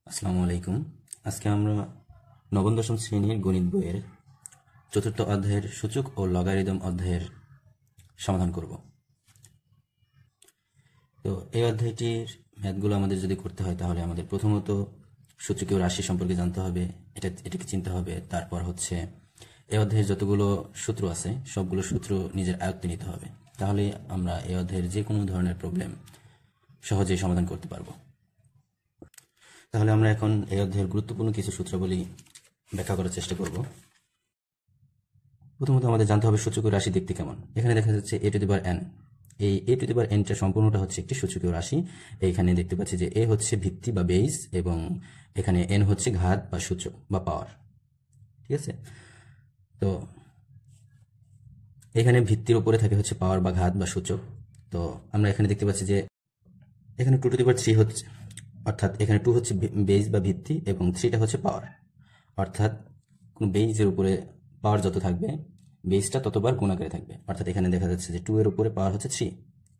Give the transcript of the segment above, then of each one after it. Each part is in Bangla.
আসসালামু আলাইকুম। আজকে আমরা নবম দশম শ্রেণীর গণিত বইয়ের চতুর্থ অধ্যায়ের সূচক ও লগারিদম অধ্যায়ের সমাধান করব। তো এই অধ্যায়টির ম্যাথগুলো আমাদের যদি করতে হয় তাহলে আমাদের প্রথমত সূচকীয় রাশি সম্পর্কে জানতে হবে, এটাকে চিনতে হবে। তারপর হচ্ছে এই অধ্যায়ের যতগুলো সূত্র আছে সবগুলো সূত্র নিজের আয়ত্তে নিতে হবে, তাহলে আমরা এই অধ্যায়ের যে কোনো ধরনের প্রবলেম সহজেই সমাধান করতে পারবো। তাহলে আমরা এখন এই অধ্যায়ের গুরুত্বপূর্ণ কিছু সূত্রাবলী ব্যাখ্যা করার চেষ্টা করব। প্রথমত আমাদের জানতে হবে সূচকীয় রাশি দেখতে কেমন। এখানে দেখা যাচ্ছে এ টু দি পাওয়ার এন। এই এ টু দি পাওয়ার এনটা সম্পূর্ণটা হচ্ছে একটি সূচকীয় রাশি। এইখানে দেখতে পাচ্ছি যে এ হচ্ছে ভিত্তি বা বেস এবং এখানে এন হচ্ছে ঘাত বা সূচক বা পাওয়ার। ঠিক আছে, তো এখানে ভিত্তির উপরে থাকে হচ্ছে পাওয়ার বা ঘাত বা সূচক। তো আমরা এখানে দেখতে পাচ্ছি যে এখানে two to the power three হচ্ছে, অর্থাৎ এখানে টু হচ্ছে বেস বা ভিত্তি এবং থ্রিটা হচ্ছে পাওয়ার। অর্থাৎ কোন বেইজের উপরে পাওয়ার যত থাকবে বেসটা ততবার গুণ আকারে থাকবে। অর্থাৎ এখানে দেখা যাচ্ছে যে টু এর উপরে পাওয়ার হচ্ছে থ্রি,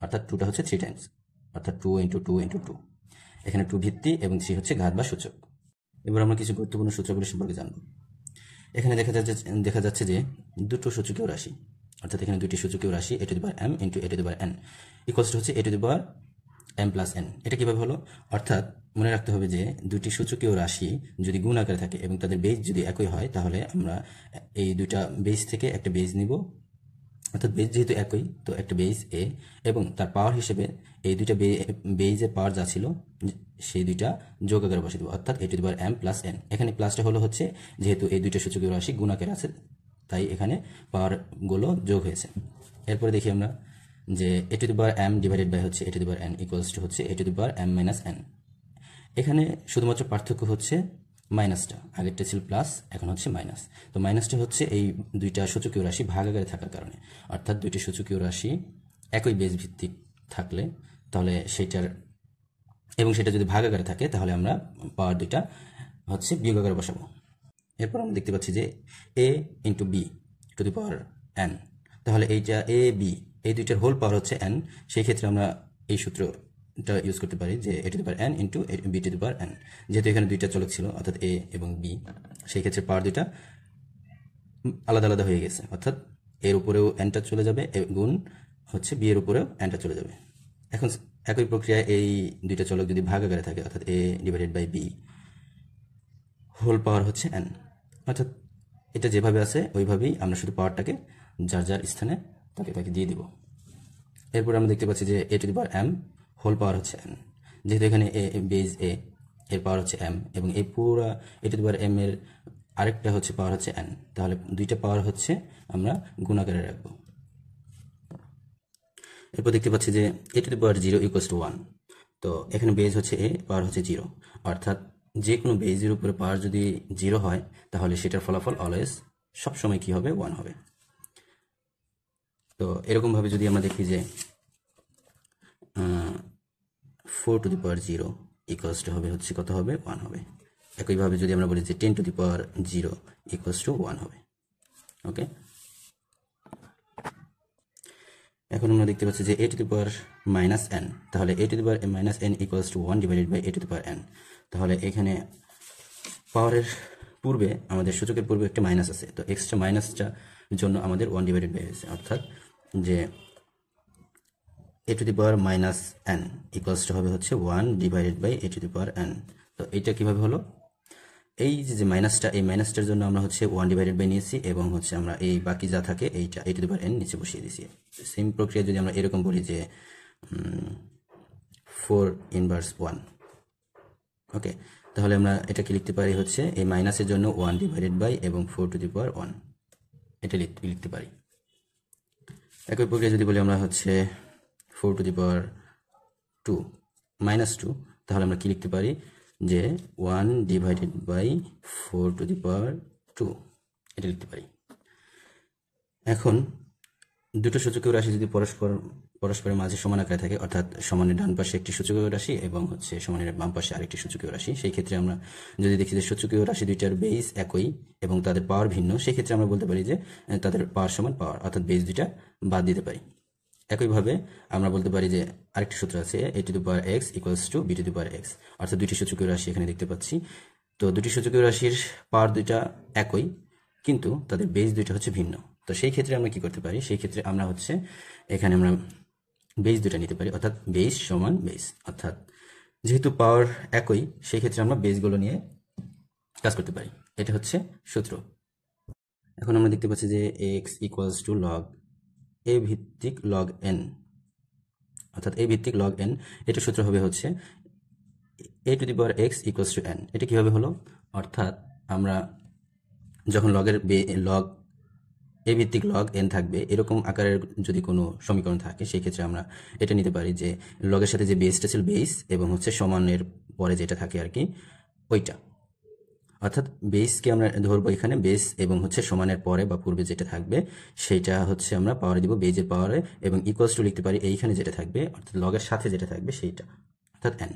অর্থাৎ টুটা হচ্ছে থ্রি টাইমস, অর্থাৎ two into two into two. এখানে টু ভিত্তি এবং থ্রি হচ্ছে ঘাত বা সূচক। এবার আমরা কিছু গুরুত্বপূর্ণ সূত্রগুলি সম্পর্কে জানব। এখানে দেখা যাচ্ছে যে দুটো সূচকীয় রাশি, অর্থাৎ এখানে দুটি সূচকীয় রাশি a to the power m into a to the power n equals to হচ্ছে a to the power m plus n. এটা কিভাবে হলো? অর্থাৎ মনে রাখতে হবে যে দুটি সূচকীয় রাশি যদি গুণ আকারে থাকে এবং তাদের বেস যদি একই হয় তাহলে আমরা এই দুইটা বেস থেকে একটা বেস নিব, অর্থাৎ বেস যেহেতু একই তো একটা বেস এ এবং তার পাওয়ার হিসেবে এই দুইটা বেসের পাওয়ার যা ছিল সেই দুইটা যোগ আকারে বসে দেবো, অর্থাৎ a to the power m plus n. এখানে প্লাসটা হলো হচ্ছে যেহেতু এই দুইটা সূচকীয় রাশি গুণ আকারে আছে তাই এখানে পাওয়ারগুলো যোগ হয়েছে। এরপরে দেখি আমরা যে a to the power m divided by হচ্ছে a to the power n equals to হচ্ছে a to the power m minus n. এখানে শুধুমাত্র পার্থক্য হচ্ছে মাইনাসটা, আগেরটা ছিল প্লাস এখন হচ্ছে মাইনাস। তো মাইনাসটা হচ্ছে এই দুইটা সূচকীয় রাশি ভাগ আকারে থাকার কারণে, অর্থাৎ দুইটি সূচকীয় রাশি একই বেস ভিত্তিক থাকলে তাহলে সেটা যদি ভাগ আকারে থাকে তাহলে আমরা পাওয়ার দুইটা হচ্ছে বিয়োগ আকারে বসাবো। এরপর আমরা দেখতে পাচ্ছি যে a into b to the power n, তাহলে এইটা এ বি এই দুইটার হোল পাওয়ার হচ্ছে এন। সেই ক্ষেত্রে আমরা এই সূত্রটা ইউজ করতে পারি যে a to the power n into b to the power n. যেহেতু এখানে দুইটা চলক ছিল অর্থাৎ এ এবং বি, সেই ক্ষেত্রে পাওয়ার দুইটা আলাদা আলাদা হয়ে গেছে, অর্থাৎ এর উপরেও এনটা চলে যাবে গুণ হচ্ছে বি এর উপরেও এনটা চলে যাবে। এখন একই প্রক্রিয়ায় এই দুইটা চলক যদি ভাগ আকারে থাকে অর্থাৎ a divided by b whole power হচ্ছে এন, অর্থাৎ এটা যেভাবে আছে ওইভাবেই আমরা শুধু পাওয়ারটাকে যার যার স্থানে তাকে তাকে দিয়ে দিব। এরপর আমরা দেখতে পাচ্ছি যে a to the power m whole power হচ্ছে এন, যেহেতু এখানে এ বেজ এ এর পাওয়ার হচ্ছে এম এবং এই পুরো এ টু দি পাওয়ার এম এর আরেকটা হচ্ছে পাওয়ার হচ্ছে এন, তাহলে দুইটা পাওয়ার হচ্ছে আমরা গুণ আকারে রাখবো। এরপর দেখতে পাচ্ছি যে a to the power zero equals to one. তো এখানে বেজ হচ্ছে এ, পাওয়ার হচ্ছে জিরো, অর্থাৎ যে কোনো বেজের উপরে পাওয়ার যদি জিরো হয় তাহলে সেটার ফলাফল অলওয়েজ সবসময় কি হবে? ওয়ান হবে। তো এরকমভাবে যদি আমরা দেখি যে four to the power zero equals to হবে হচ্ছে কত হবে? ওয়ান হবে। একইভাবে যদি আমরা বলি যে ten to the power zero equals to one হবে। ওকে, এখন আমরা দেখতে পাচ্ছি যে a to the power minus n, তাহলে a to the power minus n equals to one divided by a to the power n. তাহলে এখানে পাওয়ারের পূর্বে আমাদের সূচকের পূর্বে একটা মাইনাস আছে, তো এক্সট্রা মাইনাসটার জন্য আমাদের ওয়ান ডিভাইডেড বাই হয়েছে, অর্থাৎ যে a to the power minus n equals to হবে হচ্ছে one divided by a to the power n. তো এইটা কিভাবে হলো? এই যে মাইনাসটা, এই মাইনাসটার জন্য আমরা হচ্ছে ওয়ান ডিভাইডেড বাই নিয়েছি এবং হচ্ছে আমরা এই বাকি যা থাকে এইটা এ টু দি পাওয়ার এন নিচে বসিয়ে দিয়েছি। সেম প্রক্রিয়া যদি আমরা এরকম বলি যে ফোর ইনভার্স ওয়ান, ওকে, তাহলে আমরা এটাকে লিখতে পারি হচ্ছে এই মাইনাসের জন্য ওয়ান ডিভাইডেড বাই এবং four to the power one, এটা লিখতে পারি। একই প্রক্রিয়া যদি বলি আমরা হচ্ছে four to the power two minus two, তাহলে আমরা কি লিখতে পারি যে one divided by four to the power two, এটা লিখতে পারি। এখন দুটো সূচকীয় রাশি যদি পরস্পরের মাঝে সমান আকারে থাকে, অর্থাৎ সমানের ডান পাশে একটি সূচকীয় রাশি এবং হচ্ছে সমানের বাম পাশে আরেকটি সূচকীয় রাশি, সেই ক্ষেত্রে আমরা যদি দেখি যে সূচকীয় রাশি দুইটার বেস একই এবং তাদের পাওয়ার ভিন্ন, সেই ক্ষেত্রে আমরা বলতে পারি যে তাদের পাওয়ার সমান পাওয়ার, অর্থাৎ বেস দুইটা বাদ দিতে পারি। একইভাবে আমরা বলতে পারি যে আরেকটি সূত্র আছে a to the power x equals to b two the power x, অর্থাৎ দুটি সূচকীয় রাশি এখানে দেখতে পাচ্ছি। তো দুটি সূচকীয় রাশির পাওয়ার দুইটা একই, কিন্তু তাদের বেস দুইটা হচ্ছে ভিন্ন। তো সেই ক্ষেত্রে আমরা কি করতে পারি, সেই ক্ষেত্রে আমরা হচ্ছে এখানে আমরা বেস দুইটা নিতে পারি, অর্থাৎ বেস সমান বেস, অর্থাৎ যেহেতু পাওয়ার একই সেই ক্ষেত্রে আমরা বেসগুলো নিয়ে কাজ করতে পারি। এটা হচ্ছে সূত্র। এখন আমরা দেখতে পাচ্ছি যে x equals to log a ভিত্তিক লগ n, অর্থাৎ a ভিত্তিক লগ n, এটা সূত্র হবে হচ্ছে a to the power x equals to n। এটা কিভাবে হলো, অর্থাৎ আমরা যখন লগ a ভিত্তিক লগ n থাকবে এরকম আকারের যদি কোনো সমীকরণ থাকে, সেই ক্ষেত্রে আমরা এটা নিতে পারি যে লগের সাথে যে বেসটা ছিল বেস এবং হচ্ছে সমানের পরে যেটা থাকে আর কি ওইটা, অর্থাৎ বেসকে আমরা ধরবো এখানে বেস এবং হচ্ছে সমানের পরে বা পূর্বে যেটা থাকবে সেইটা হচ্ছে আমরা পাওয়ারে দিব বেজের পাওয়ারে, এবং ইকুয়ালস টু লিখতে পারি এইখানে যেটা থাকবে অর্থাৎ লগের সাথে যেটা থাকবে সেইটা, অর্থাৎ n।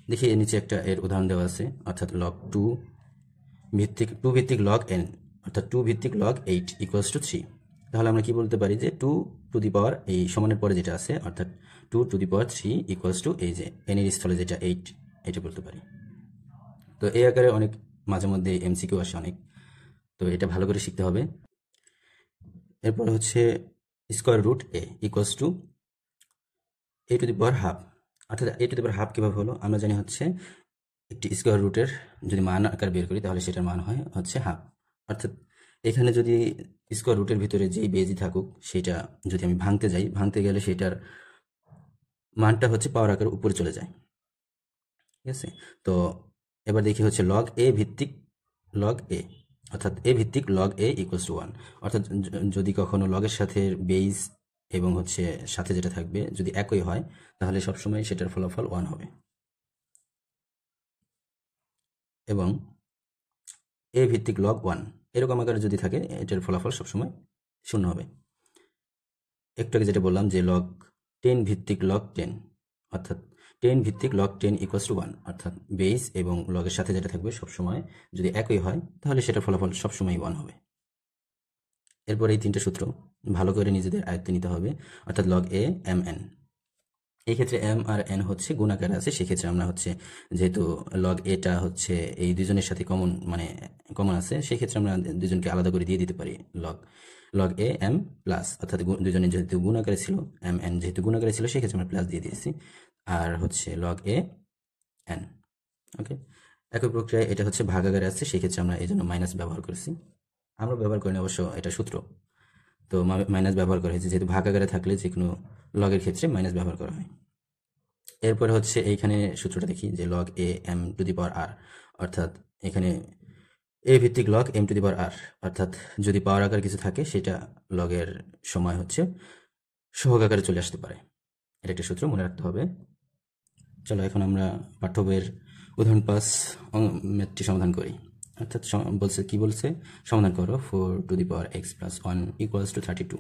দেখি এর নিচে একটা এর উদাহরণ দেওয়া আছে, অর্থাৎ লগ 2 ভিত্তিক লগ n, অর্থাৎ 2 ভিত্তিক লগ 8 ইকুয়ালস টু 3। তাহলে আমরা কি বলতে পারি যে 2 টু দি পাওয়ার এই সমানের পরে যেটা আছে অর্থাৎ 2 two the power 3 equals to এই যে n এর স্থলে যেটা 8, এটা বলতে পারি। তো এই আকারে অনেক মাঝে মধ্যে এমসিকিউ আসে অনেক, তো এটা ভালো করে শিখতে হবে। এরপর হচ্ছে square root a equals to a to the power half, অর্থাৎ a to the power half কীভাবে হলো, আমরা জানি হচ্ছে একটি স্কোয়ার রুটের যদি মান আকার বের করি তাহলে সেটার মান হয় হচ্ছে হাফ, অর্থাৎ এখানে যদি স্কোয়ার রুটের ভিতরে যেই বেজই থাকুক সেটা যদি আমি ভাঙতে গেলে সেটার মানটা হচ্ছে পাওয়ার আকার উপরে চলে যায়, ঠিক আছে। তো এবার দেখি হচ্ছে লগ a ভিত্তিক লগ a, অর্থাৎ a ভিত্তিক লগ a ইকুয়ালস টু 1, অর্থাৎ যদি কখনো লগের সাথে বেস এবং হচ্ছে সাথে যেটা থাকবে যদি একই হয় তাহলে সবসময় সেটার ফলাফল 1 হবে, এবং a ভিত্তিক লগ 1 এরকম আকারে যদি থাকে এটার ফলাফল সবসময় 0 হবে। একটু আগে যেটা বললাম যে লগ 10 ভিত্তিক লগ 10, অর্থাৎ 10 ভিত্তিক লগ 10 ইকুয়ালস টু 1, অর্থাৎ বেস এবং লগের সাথে যেটা থাকবে সবসময় যদি একই হয় তাহলে সেটার ফলাফল সবসময় 1 হবে। এরপর এই তিনটে সূত্র ভালো করে নিজেদের আয়ত্তে নিতে হবে, অর্থাৎ লগ a m n, এই ক্ষেত্রে m আর n হচ্ছে গুণ আকারে আছে, সেক্ষেত্রে আমরা হচ্ছে যেহেতু লগ এটা হচ্ছে এই দুজনের সাথে কমন আছে, সেক্ষেত্রে আমরা দুজনকে আলাদা করে দিয়ে দিতে পারি লগ a m প্লাস, অর্থাৎ দুজনের যেহেতু গুণ আকারে ছিল m n যেহেতু গুণ আকারে ছিল সেক্ষেত্রে আমরা প্লাস দিয়ে দিয়েছি, আর হচ্ছে লগ a n। ওকে, একই প্রক্রিয়ায় এটা হচ্ছে ভাগ আকারে আছে, সেক্ষেত্রে আমরা এই জন্য মাইনাস ব্যবহার করেছি, আমরা ব্যবহার করিনি অবশ্য, এটা সূত্র, তো মাইনাস ব্যবহার করা হয়েছে যেহেতু ভাগ আকারে থাকলে যে কোনো লগের ক্ষেত্রে মাইনাস ব্যবহার করা হয়। এরপরে হচ্ছে এইখানে সূত্রটা দেখি যে log a m two the power r, অর্থাৎ এখানে a ভিত্তিক log m two the power r, অর্থাৎ যদি পাওয়ার আকার কিছু থাকে সেটা লগের সময় হচ্ছে সহগ আকারে চলে আসতে পারে, এটা একটা সূত্র মনে রাখতে হবে। চলো এখন আমরা পাঠ্য বইয়ের উদাহরণ 5 ম্যাথটি সমাধান করি, অর্থাৎ বলছে সমাধান করো 4 two the power x plus 1 equals to 32,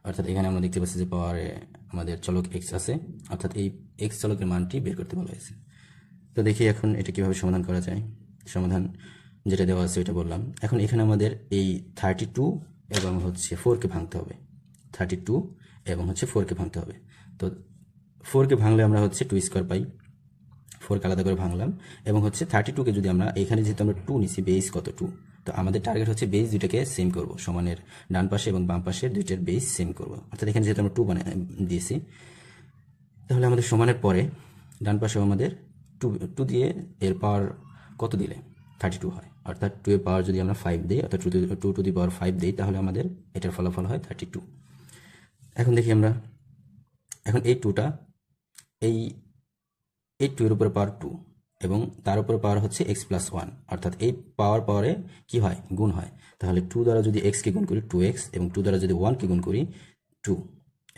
অর্থাৎ এখানে আমরা দেখতে পাচ্ছি যে পাওয়ারে আমাদের চলক x আছে, অর্থাৎ এই x চলকের মানটি বের করতে বলা হয়েছে। তো দেখি এখন এটা কিভাবে সমাধান করা যায়। সমাধান যেটা দেওয়া আছে ওইটা বললাম। এখন এখানে আমাদের এই 32 এবং হচ্ছে 4কে ভাঙতে হবে, 32 এবং হচ্ছে 4কে ভাঙতে হবে। তো 4কে ভাঙলে আমরা হচ্ছে 2 স্কোয়ার পাই, 4কে আলাদা করে ভাঙলাম, এবং হচ্ছে 32কে যদি আমরা এখানে যেহেতু আমরা 2 নিছি, বেস কত 2, তো আমাদের টার্গেট হচ্ছে বেস দুইটাকে সেম করব, সমানের ডান পাশে এবং বাম পাশের দুইটার বেস সেম করব, অর্থাৎ এখানে যেহেতু আমরা 2 দিয়েছি তাহলে আমাদের সমানের পরে ডান পাশে আমাদের 2 দিয়ে এর পাওয়ার কত দিলে 32 হয়, অর্থাৎ 2 এর পাওয়ার যদি আমরা 5 দিই, অর্থাৎ 2 টু দি পাওয়ার 5 দিই তাহলে আমাদের এটার ফলাফল হয় 32। এখন দেখি আমরা এখন এই 2টা এই 2 এর উপরে পাওয়ার 2 এবং তার উপরে পাওয়ার হচ্ছে x প্লাস 1, অর্থাৎ এই পাওয়ারে কি হয় গুণ হয়, তাহলে 2 দ্বারা যদি x কে গুণ করি 2x, এবং 2 দ্বারা যদি 1 কে গুণ করি 2,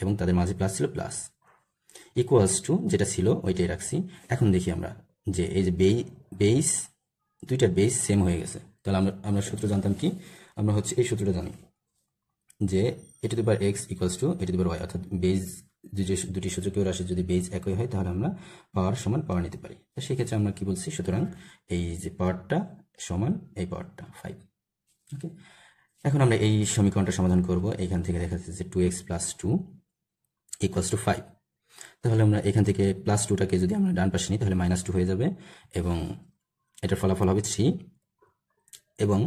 এবং তাদের মাঝে প্লাস ছিল প্লাস, ইকুয়ালস টু যেটা ছিল ওইটাই রাখছি। এখন দেখি আমরা যে এই যে বেস দুইটার বেস সেম হয়ে গেছে, তাহলে আমরা সূত্র জানতাম কি, আমরা হচ্ছে এই সূত্রটা জানি যে a to the power x equals to a to the power y, অর্থাৎ বেস দুটি সূচকীয় রাশি যদি বেস একই হয় তাহলে আমরা পাওয়ার সমান পাওয়ার নিতে পারি। তো সেই ক্ষেত্রে আমরা কি বলছি, সুতরাং এই যে পাওয়ারটা সমান এই পাওয়ারটা 5। ওকে, এখন আমরা এই সমীকরণটা সমাধান করব। এখান থেকে দেখা যাচ্ছে যে 2x প্লাস 2 ইকুয়ালস টু 5। তাহলে আমরা এখান থেকে প্লাস 2টাকে যদি আমরা ডান পাশে নিই তাহলে -2 হয়ে যাবে এবং এটার ফলাফল হবে 3 এবং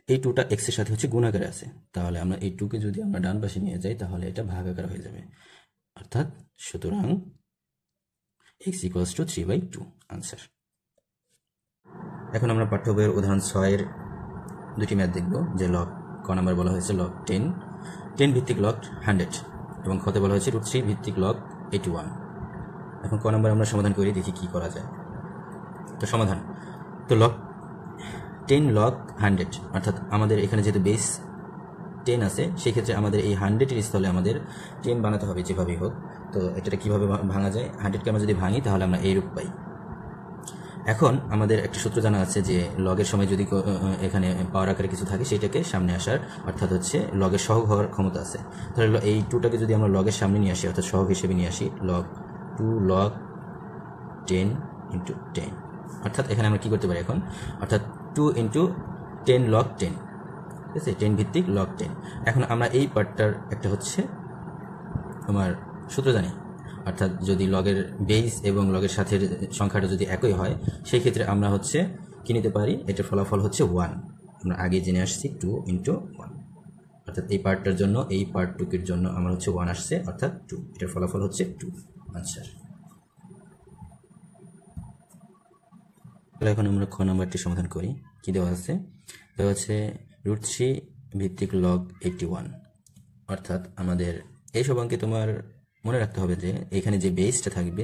এই 2টা x এর সাথে হচ্ছে গুণ আকারে আছে, তাহলে আমরা এই 2 কে যদি আমরা ডান পাশে নিয়ে যাই তাহলে এটা ভাগ আকারে হয়ে যাবে, অর্থাৎ সুতরাং x ইকুয়ালস টু 3/2 আনসার। এখন আমরা পাঠ্য বইয়ের উদাহরণ 6 এর দুটি ম্যাথ দেখব, যে লগ ক নাম্বার বলা হয়েছে লগ 10 ভিত্তিক লগ 100 এবং খতে বলা হয়েছে √3 ভিত্তিক লগ 81। এখন ক নাম্বার আমরা সমাধান করি, দেখি কি করা যায়। তো সমাধান, তো লগ 10 লগ 100 অর্থাৎ আমাদের এখানে যেহেতু বেস 10 আছে সেই ক্ষেত্রে আমাদের এই 100 এর স্থলে আমাদের 10 বানাতে হবে যেভাবেই হোক। তো এটা কিভাবে ভাঙা যায়, 100কে আমরা যদি ভাঙি তাহলে আমরা এই রূপ পাই। এখন আমাদের একটা সূত্র জানা আছে যে লগের সময় যদি এখানে পাওয়ার আকারে কিছু থাকে সেটাকে সামনে আসার, অর্থাৎ হচ্ছে লগের সহগ হওয়ার ক্ষমতা আছে। তাহলে এই 2টাকে যদি আমরা লগের সামনে নিয়ে আসি অর্থাৎ সহগ হিসেবে নিয়ে আসি, লগ 2 লগ 10 ইন্টু 10, অর্থাৎ এখানে আমরা কি করতে পারি এখন, অর্থাৎ 2 ইন্টু 10 লগ 10, ঠিক আছে, 10 ভিত্তিক লগ 10। এখন আমরা এই পার্টটার একটা হচ্ছে তোমার সূত্র জানি, অর্থাৎ যদি লগের বেস এবং লগের সাথে সংখ্যাটা যদি একই হয় সেই ক্ষেত্রে আমরা হচ্ছে কি নিতে পারি, এটার ফলাফল হচ্ছে 1। আমরা আগে জেনে আসছি 2 ইন্টু 1, অর্থাৎ এই পার্টটার জন্য এই পার্ট 2 জন্য আমার হচ্ছে 1 আসছে, অর্থাৎ 2, এটার ফলাফল হচ্ছে 2 আনসার। এখন আমরা খ নাম্বারটি সমাধান করি। কি দেওয়া আছে, দেওয়া আছে √3 ভিত্তিক লগ 81, অর্থাৎ আমাদের এই সব অঙ্কে তোমার মনে রাখতে হবে যে এখানে যে বেসটা থাকবে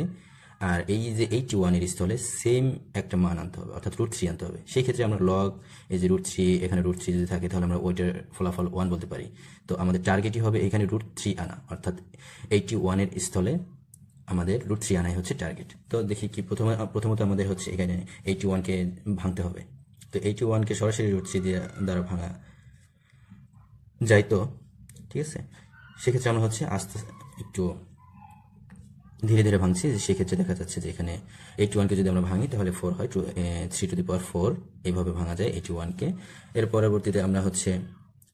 আর এই যে 81 এর স্থলে সেম একটা মান আনতে হবে, অর্থাৎ √3 আনতে হবে। সেই ক্ষেত্রে আমরা লগ এই যে √3, এখানে √3 যদি থাকে তাহলে আমরা ওইটার ফলাফল 1 বলতে পারি। তো আমাদের টার্গেটই হবে এখানে √3 আনা, অর্থাৎ 81 এর স্থলে আমাদের √3 আনাই হচ্ছে টার্গেট। তো দেখি কি প্রথমত আমাদের হচ্ছে এখানে 81কে ভাঙতে হবে। তো 81কে সরাসরি √3 দ্বারা ভাঙা যাই, তো ঠিক আছে। সেক্ষেত্রে আমরা হচ্ছে আস্তে একটু ধীরে ধীরে ভাঙছি, সেক্ষেত্রে দেখা যাচ্ছে যে এখানে 81কে যদি আমরা ভাঙি তাহলে 4 হয়, 3 টু দি পাওয়ার 4 এইভাবে ভাঙা যায় 81কে। এর পরবর্তীতে আমরা হচ্ছে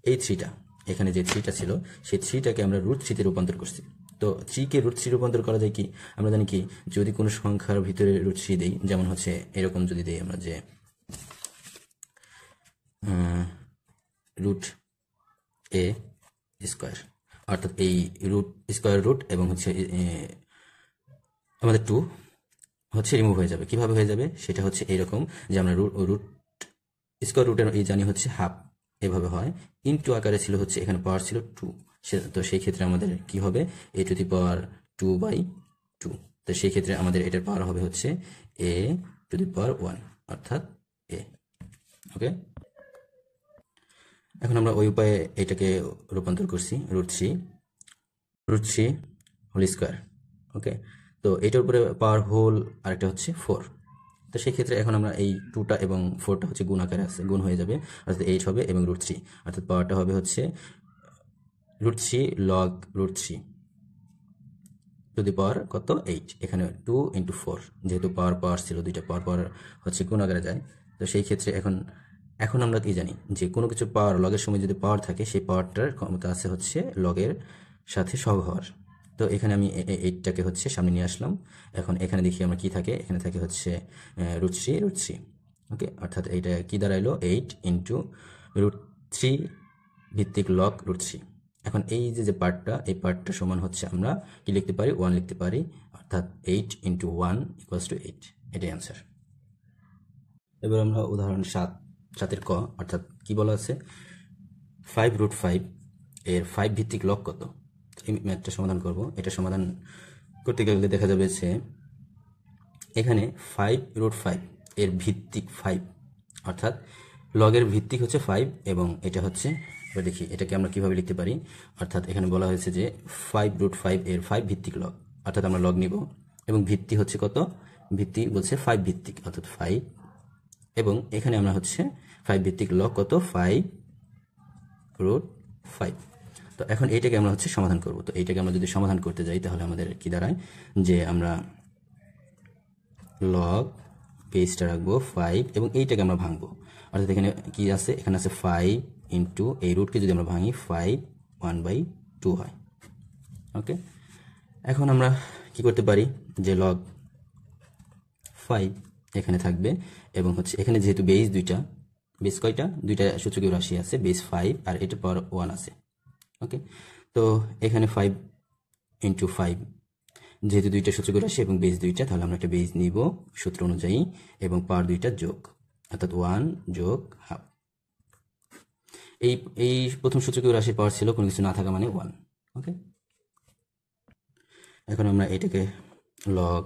এই 3টা, এখানে যে 3টা ছিল সেই 3টাকে আমরা √3 তে রূপান্তর করছি। তো 3কে √3 রূপান্তর করা যায় কি, আমরা জানি কি, যদি কোনো সংখ্যার ভিতরে √3 দেই, যেমন হচ্ছে এরকম যদি দেই আমরা যে √a স্কোয়ার, অর্থাৎ এই স্কোয়ার রুট এবং হচ্ছে আমাদের 2 হচ্ছে রিমুভ হয়ে যাবে। কিভাবে হয়ে যাবে সেটা হচ্ছে এইরকম, যে আমরা রুট স্কোয়ার রুটের এই জানি হচ্ছে হাফ, এভাবে হয়, ইনটু আকারে ছিল হচ্ছে এখানে পাওয়ার ছিল 2, তো সেই ক্ষেত্রে আমাদের কি হবে, a টু দি পাওয়ার 2/2। তো সেই ক্ষেত্রে আমাদের এটার পাওয়ার হবে হচ্ছে a টু দি পাওয়ার 1, অর্থাৎ a। ওকে, এখন আমরা ওই উপায়ে এটাকে রূপান্তর করছি √3 হোল স্কোয়ার। ওকে, তো এটার উপরে পাওয়ার হোল আরেকটা হচ্ছে 4। তো সেই ক্ষেত্রে এখন আমরা এই 2টা এবং 4টা হচ্ছে গুণ আকারে আছে, গুণ হয়ে যাবে, অর্থাৎ 8 হবে এবং √3, অর্থাৎ পাওয়ারটা হবে হচ্ছে √3 লগ √3 টু দি পাওয়ার কত 8। এখানে 2 ইন্টু 4, যেহেতু পাওয়ার ছিল দুইটা পাওয়ার হচ্ছে গুণ আকারে যায়। তো সেই ক্ষেত্রে এখন আমরা কি জানি যে কোনো কিছু পাওয়ার লগের সময় যদি পাওয়ার থাকে সেই পাওয়ারটার ক্ষমতা আছে হচ্ছে লগের সাথে সহগ হওয়ার। তো এখানে আমি 8টাকে হচ্ছে সামনে নিয়ে আসলাম। এখন এখানে দেখি আমরা কি থাকে, এখানে থাকে হচ্ছে √3। ওকে, অর্থাৎ এইটা কি দাঁড়াইলো 8 ইন্টু √3 ভিত্তিক লগ √3। এখন এই যে পার্টটা, এই পার্টটা সমান হচ্ছে আমরা কি লিখতে পারি, 1 লিখতে পারি, অর্থাৎ 8 ইন্টু 1 ইকুয়ালস টু 8, এটাই অ্যান্সার। এবার আমরা উদাহরণ 7-এর ক, অর্থাৎ কি বলা আছে, 5√5 এর 5 ভিত্তিক লগ কত। এই ম্যাথটা সমাধান করব। এটা সমাধান করতে গেলে দেখা যাবে যে এখানে 5√5 এর ভিত্তিক 5, অর্থাৎ লগের ভিত্তিক হচ্ছে 5 এবং এটা হচ্ছে, এবার দেখি এটাকে আমরা কিভাবে লিখতে পারি, অর্থাৎ এখানে বলা হয়েছে যে 5√5 এর 5 ভিত্তিক লগ, অর্থাৎ আমরা লগ নিব এবং ভিত্তি হচ্ছে কত, ভিত্তি বলছে 5 ভিত্তিক, অর্থাৎ 5, এবং এখানে আমরা হচ্ছে 5 ভিত্তিক লগ কত, 5√5। তো এখন এইটাকে আমরা হচ্ছে সমাধান করব। তো এইটাকে আমরা যদি সমাধান করতে যাই তাহলে আমাদের কি দাঁড়ায়, যে আমরা লগ বেসটা রাখবো 5 এবং এইটাকে আমরা ভাঙবো, অর্থাৎ এখানে কি আছে, এখানে আছে 5 ইন্টু এই রুটকে যদি আমরা ভাঙি 5 1/2 হয়। ওকে, এখন আমরা কি করতে পারি যে log 5 এখানে থাকবে এবং হচ্ছে এখানে যেহেতু বেস দুইটা, বেস কয়টা, দুইটা সূচকীয় রাশি আছে, বেস 5 আর এটার পাওয়ার 1 আছে। ওকে, তো এখানে 5 ইন্টু 5, যেহেতু দুইটা সূচকীয় রাশি এবং বেস দুইটা, তাহলে আমরা একটা বেস নিব সূত্র অনুযায়ী এবং পাওয়ার দুইটা যোগ, অর্থাৎ 1 যোগ হাফ। এই এই প্রথম সূচকীয় রাশির পাওয়ার ছিল কোনো কিছু না থাকা মানে 1। ওকে, এখন আমরা এটাকে log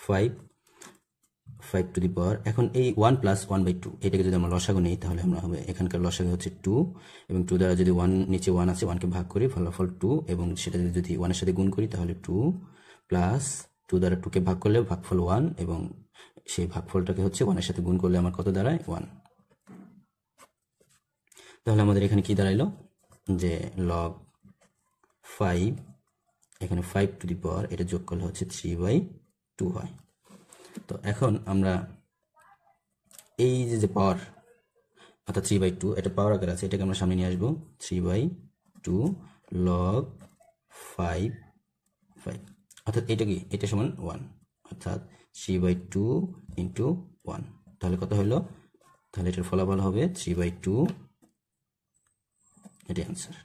5 টু দি পাওয়ার, এখন এই 1 প্লাস 1/2 এটাকে যদি আমরা লসাগু নিই তাহলে আমরা হবে এখানকার লসাগু হচ্ছে 2 এবং 2 দ্বারা যদি 1 নিচে 1 আছে 1 কে ভাগ করি ফলাফল 2 এবং সেটা যদি 1 এর সাথে গুণ করি তাহলে 2 প্লাস 2 দ্বারা 2 কে ভাগ করলে ভাগফল 1 এবং সেই ভাগফলটাকে হচ্ছে 1 এর সাথে গুণ করলে আমার কত দাঁড়ায় 1। তাহলে আমাদের এখানে কি দাঁড়াইলো যে log 5 এখানে 5 টু দি পাওয়ার এটা যোগ করলে হচ্ছে 3/2 হয়। তো এখন আমরা এই যে পাওয়ার অর্থাৎ 3/2 এটা পাওয়ার আকারে আছে, এটাকে আমরা সামনে নিয়ে আসবো 3/2 log 5 অর্থাৎ এটা কি, এটা সমান 1, অর্থাৎ 3/2 ইন্টু 1, তাহলে কত হলো, তাহলে এটার ফলাফল হবে 3/2, এটাই আনসার।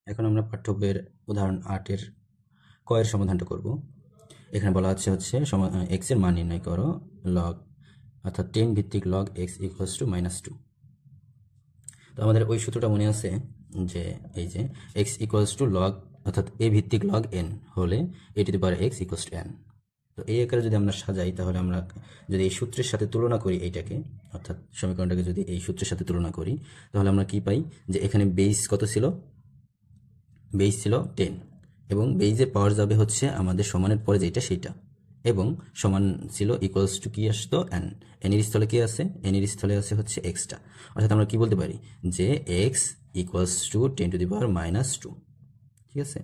এখন আমরা পাঠ্য বইয়ের উদাহরণ 8 এর ক এর সমাধানটা করব। এখানে বলা হচ্ছে এক্স এর মান নির্ণয় করো লগ অর্থাৎ 10 ভিত্তিক লগ এক্স ইকুয়ালস টু -2। তো আমাদের ওই সূত্রটা মনে আছে যে এই যে এক্স ইকুয়ালস টু লগ অর্থাৎ এ ভিত্তিক লগ এন হলে a to the power x equals to n. তো এই আকারে যদি আমরা সাজাই তাহলে আমরা যদি এই সূত্রের সাথে তুলনা করি এইটাকে, অর্থাৎ সমীকরণটাকে যদি এই সূত্রের সাথে তুলনা করি তাহলে আমরা কি পাই যে এখানে বেস কত ছিল, বেস ছিল 10 এবং বেইজের পাওয়ার যাবে হচ্ছে আমাদের সমানের পরে যেটা সেইটা এবং সমান ছিল ইকুয়ালস টু কি আসতো এন, এন এর স্থলে কি আছে, এন এর স্থলে আছে হচ্ছে এক্সটা, অর্থাৎ আমরা কি বলতে পারি যে x equals to 10 to the power -2। ঠিক আছে,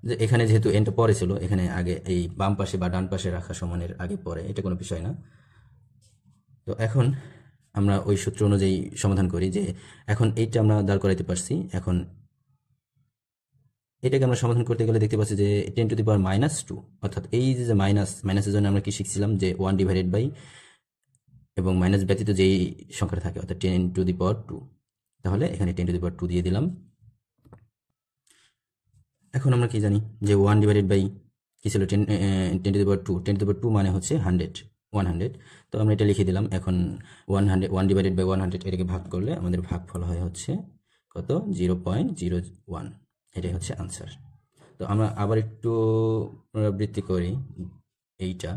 যে এখানে যেহেতু এনটা পরে ছিল, এখানে আগে এই বাম পাশে বা ডান পাশে রাখা সমানের আগে পরে এটা কোনো বিষয় না। তো এখন আমরা ওই সূত্র অনুযায়ী সমাধান করি যে এখন এইটা আমরা দাঁড় করাইতে পারছি। এখন এটাকে আমরা সমাধান করতে গেলে দেখতে পাচ্ছি যে 10 টু দি পাওয়ার -2, অর্থাৎ এই যে মাইনাসের জন্য আমরা কি শিখছিলাম যে 1 ডিভাইডেড বাই এবং মাইনাস ব্যতীত যেই সংখ্যাটা থাকে অর্থাৎ 10 টু দি পাওয়ার 2, তাহলে এখানে 10 টু দি পাওয়ার 2 দিয়ে দিলাম। এখন আমরা কি জানি যে 1 ডিভাইডেড বাই কি ছিল 10 to the power 2, 10 to the power 2 মানে হচ্ছে 100, তো আমরা এটা লিখে দিলাম। এখন 1 ডিভাইডেড বাই 100 এটাকে ভাগ করলে আমাদের ভাগফল হয় হচ্ছে কত, 0.01, এটাই হচ্ছে আনসার। তো আমরা আবার একটু পুনরাবৃত্তি করি এইটা।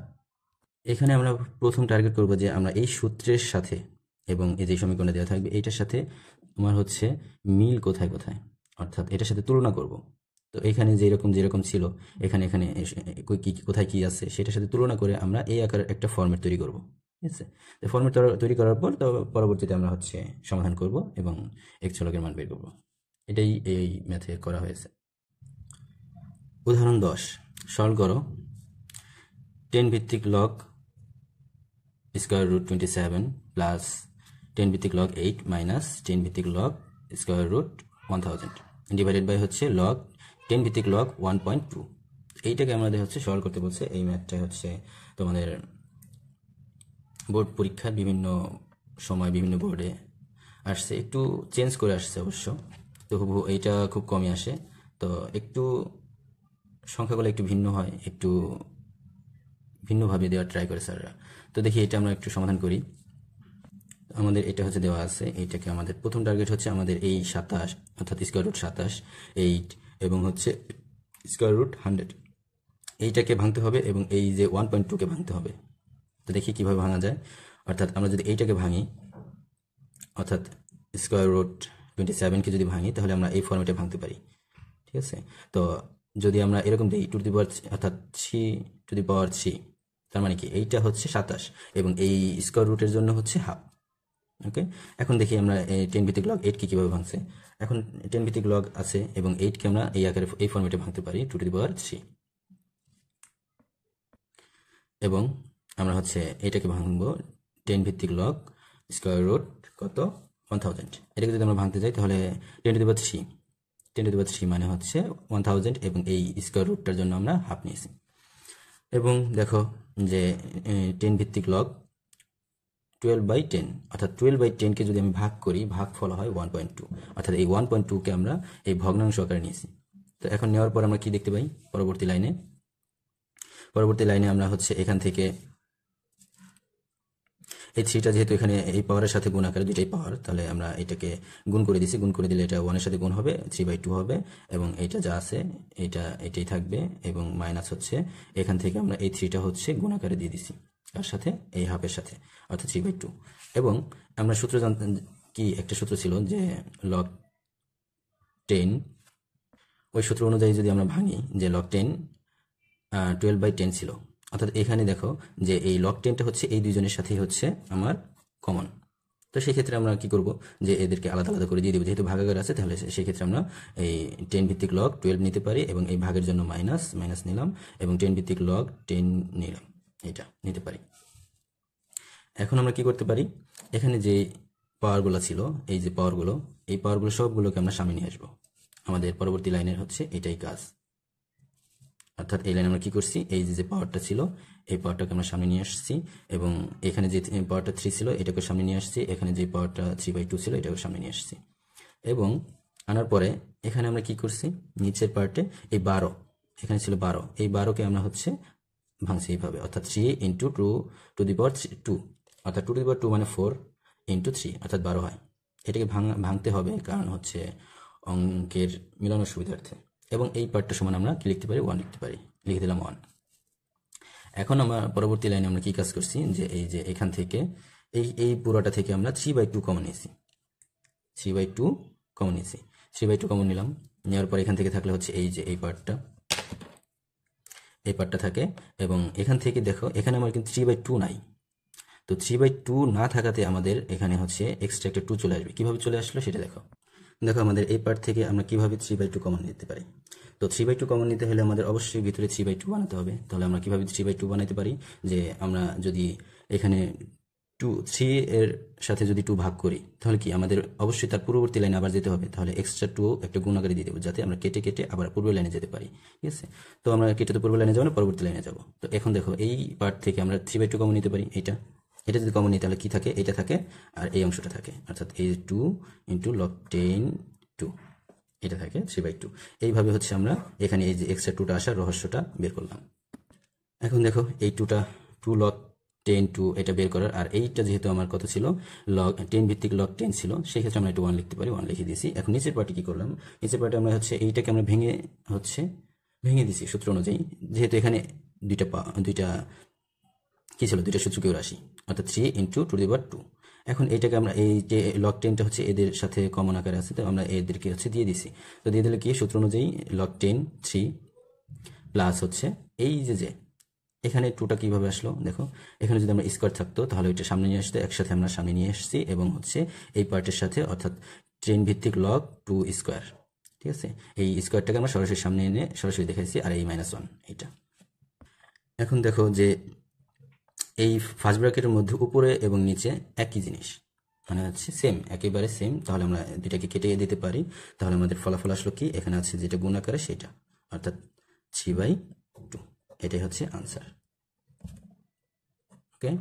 এখানে আমরা প্রথম টার্গেট করব যে আমরা এই সূত্রের সাথে এবং এই যে সমীকরণে দেওয়া থাকবে এইটার সাথে তোমার হচ্ছে মিল কোথায় কোথায়, অর্থাৎ এটার সাথে তুলনা করব। তো এখানে যেরকম ছিল এখানে কোথায় কি আছে সেটার সাথে তুলনা করে আমরা এই আকারের একটা ফরম্যাট তৈরি করব। ঠিক আছে, তো ফরম্যাট তৈরি করার পর তো পরবর্তীতে আমরা হচ্ছে সমাধান করব এবং এক্স চলকের মান বের করব। এটাই এই ম্যাথে করা হয়েছে। উদাহরণ 10 সলভ করো 10 ভিত্তিক লগ স্কয়ার রুট 27 প্লাস 10 ভিত্তিক লগ 8 মাইনাস 10 ভিত্তিক log square root 1000 divided by হচ্ছে লগ 10 ভিত্তিক লগ 1.2। এইটাকে আমাদের হচ্ছে সলভ করতে বলছে। এই ম্যাথটা হচ্ছে তোমাদের বোর্ড পরীক্ষার বিভিন্ন সময় বিভিন্ন বোর্ডে আসছে, একটু চেঞ্জ করে আসছে অবশ্য, তো এইটা খুব কমই আসে, তো একটু সংখ্যাগুলো একটু ভিন্ন হয়, একটু ভিন্নভাবে দেওয়ার ট্রাই করে স্যাররা। তো দেখি এটা আমরা একটু সমাধান করি। আমাদের এটা হচ্ছে দেওয়া আছে, এইটাকে আমাদের প্রথম টার্গেট হচ্ছে আমাদের এই 27 অর্থাৎ স্কয়ার রুট 27, 8 এবং হচ্ছে স্কয়ার রুট 100 এইটাকে ভাঙতে হবে এবং এই যে 1.2 কে ভাঙতে হবে। তো দেখি কিভাবে ভাঙা যায়। অর্থাৎ আমরা যদি এইটাকে ভাঙি অর্থাৎ স্কয়ার রুট 27 কে যদি ভাঙি তাহলে আমরা এই ফর্মেটে ভাঙতে পারি। ঠিক আছে, তো যদি আমরা এরকম দিই টু দি পাওয়ার অর্থাৎ 3 টু দি পাওয়ার 3, তার মানে কি এইটা হচ্ছে 27 এবং এই স্কয়ার রুটের জন্য হচ্ছে হাফ। ওকে, এখন দেখি আমরা 10 ভিত্তিক লগ 8 কে কিভাবে ভাঙছে। এখন 10 ভিত্তিক লগ আছে এবং 8 কে আমরা এই আকারে এই ফরম্যাটে ভাঙতে পারি টু টু দি পাওয়ার 3 এবং আমরা হচ্ছে এটাকে ভাঙবো 10 ভিত্তিক লগ স্কয়ার রুট কত 1000। এটাকে যদি আমরা ভাঙতে যাই তাহলে 10^3 মানে হচ্ছে 1000 এবং এই স্কোয়ার রুটটার জন্য আমরা হাফ নিয়েছি। এবং দেখো যে 10 ভিত্তিক লগ 12/10 অর্থাৎ 12/10কে যদি আমি ভাগ করি ভাগফল হয় 1.2, অর্থাৎ এই 1.2কে আমরা এই ভগ্নাংশ আকারে নিয়েছি। তো এখন নেওয়ার পর আমরা কি দেখতে পাই পরবর্তী লাইনে আমরা হচ্ছে এখান থেকে এই 3টা যেহেতু এখানে এই পাওয়ারের সাথে গুণ আকারে দুইটাই পাওয়ার, তাহলে আমরা এটাকে গুণ করে দিছি। গুণ করে দিলে এটা 1 এর সাথে গুণ হবে 3/2 হবে এবং এইটা যা আছে এটাই থাকবে এবং মাইনাস হচ্ছে এখান থেকে আমরা এই 3টা হচ্ছে গুণ আকারে দিয়ে দিছি তার সাথে এই হাফের সাথে, অর্থাৎ 3/2। এবং আমরা সূত্র জানতাম কি, একটা সূত্র ছিল যে log 10, ওই সূত্র অনুযায়ী যদি আমরা ভাঙি যে log 10 12/10 ছিল, অর্থাৎ এখানে দেখো যে এই log 10টা হচ্ছে এই দুইজনের সাথেই হচ্ছে আমার কমন। তো সেই ক্ষেত্রে আমরা কি করব যে এদেরকে আলাদা আলাদা করে দিয়ে দেবো, যেহেতু ভাগাকার আছে তাহলে সেই ক্ষেত্রে আমরা এই 10 ভিত্তিক log 12 নিতে পারি এবং এই ভাগের জন্য মাইনাস নিলাম এবং 10 ভিত্তিক log 10 নিলাম, এটা নিতে পারি। এখন আমরা কি করতে পারি, এখানে যে পাওয়ারগুলো ছিল এই যে পাওয়ারগুলো, এই পাওয়ারগুলো সবগুলোকে আমরা সামনে নিয়ে আসবো। আমাদের পরবর্তী লাইনের হচ্ছে এটাই কাজ, অর্থাৎ এই লাইনে আমরা কি করছি, এই যে পাওয়ারটা ছিল এই পাওয়ারটাকে আমরা সামনে নিয়ে আসছি এবং এখানে যে পাওয়ারটা 3 ছিল এটাকে সামনে নিয়ে আসছি, এখানে যে পাওয়ারটা 3/2 ছিল এটাকে সামনে নিয়ে আসছি। এবং আনার পরে এখানে আমরা কি করছি, নিচের পার্টে এই 12 এখানে ছিল 12, এই 12কে আমরা হচ্ছে ভাঙছি এইভাবে, অর্থাৎ 3 × 2 অর্থাৎ 2 মানে 4 × 3 অর্থাৎ 12 হয়। এটাকে ভাঙতে হবে কারণ হচ্ছে অঙ্কের মিলানোর সুবিধার্থে। এবং এই পার্টটা সমান আমরা কি লিখতে পারি, 1 লিখতে পারি, লিখে দিলাম 1। এখন আমরা পরবর্তী লাইনে আমরা কি কাজ করছি যে এই যে এখান থেকে এই পুরোটা থেকে আমরা 3/2 কমন নিয়েছি, 3/2 কমন নিলাম। নেওয়ার পর এখান থেকে থাকলে হচ্ছে এই যে এই পার্টটা থাকে এবং এখান থেকে দেখো এখানে আমার কিন্তু 3/2 নাই। তো 3/2 না থাকাতে আমাদের এখানে হচ্ছে এক্সট্রা একটা 2 চলে আসবে। কিভাবে চলে আসলো সেটা দেখো আমাদের এই পার্ট থেকে আমরা কিভাবে 3/2 কমন নিতে পারি। তো 3/2 কমন নিতে হলে আমাদের অবশ্যই ভিতরে 3/2 বানাতে হবে। তাহলে আমরা কিভাবে 3/2 বানাতে পারি, যে আমরা যদি এখানে 3 এর সাথে যদি 2 ভাগ করি তাহলে কি আমাদের অবশ্যই তার পূর্ববর্তী লাইনে আবার যেতে হবে, তাহলে এক্সট্রা 2 একটা গুণ আকারে দিয়ে দেবো যাতে আমরা কেটে আবার পূর্ব লাইনে যেতে পারি। ঠিক আছে, তো আমরা কেটে তো পূর্ব লাইনে যাবো না, পরবর্তী লাইনে যাবো। তো এখন দেখো এই পার্ট থেকে আমরা 3/2 কমন নিতে পারি, এটা যদি কমন নিই তাহলে কি থাকে, এটা থাকে আর এই অংশটা থাকে, অর্থাৎ এই 2 × log 10 2 এটা থাকে 3/2। এইভাবে হচ্ছে আমরা এখানে এই যে এক্সট্রা 2টা আসার রহস্যটা বের করলাম। এখন দেখো এই 2 log 10 2 এটা বের করার, আর এইটা যেহেতু আমার কত ছিল log 10 ভিত্তিক log 10 ছিল, সেই ক্ষেত্রে আমরা এটা 1 লিখতে পারি, 1 লিখে দিয়েছি। এখন নিচের পার্টে কি করলাম, নিচের পার্টে আমরা হচ্ছে এইটাকে আমরা ভেঙে দিছি সূত্র অনুযায়ী, যেহেতু এখানে দুইটা কি ছিল, দুইটা সূচকীয় রাশি, অর্থাৎ 3 × 2। এখন এইটাকে আমরা এই যে log 10টা হচ্ছে এদের সাথে কমন আকারে আছে, তো আমরা এদেরকে হচ্ছে দিয়ে দিছি। তো দিয়ে দিলে কি সূত্র অনুযায়ী log 10 3 প্লাস হচ্ছে এই যে এখানে 2টা কিভাবে আসলো দেখো, এখানে যদি আমরা স্কোয়ার থাকতো তাহলে ওইটা সামনে নিয়ে আসতো, একসাথে আমরা সামনে নিয়ে এসেছি এবং হচ্ছে এই পার্টের সাথে, অর্থাৎ 10 ভিত্তিক log 2 স্কোয়ার। ঠিক আছে, এই স্কোয়ারটাকে আমরা সরাসরি সামনে এনে সরাসরি দেখাইছি, আর এই -1 এইটা। এখন দেখো যে এই ফার্স্ট ব্র্যাকেটের মধ্যে উপরে এবং নিচে একই জিনিস, মানে হচ্ছে সেম, একেবারে সেম। তাহলে আমরা দুইটাকে কেটে দিতে পারি, তাহলে আমাদের ফলাফল আসলো কি, এখানে আছে যেটা গুণ আকারে সেটা, অর্থাৎ 3/2, এটাই হচ্ছে আনসার। ওকে।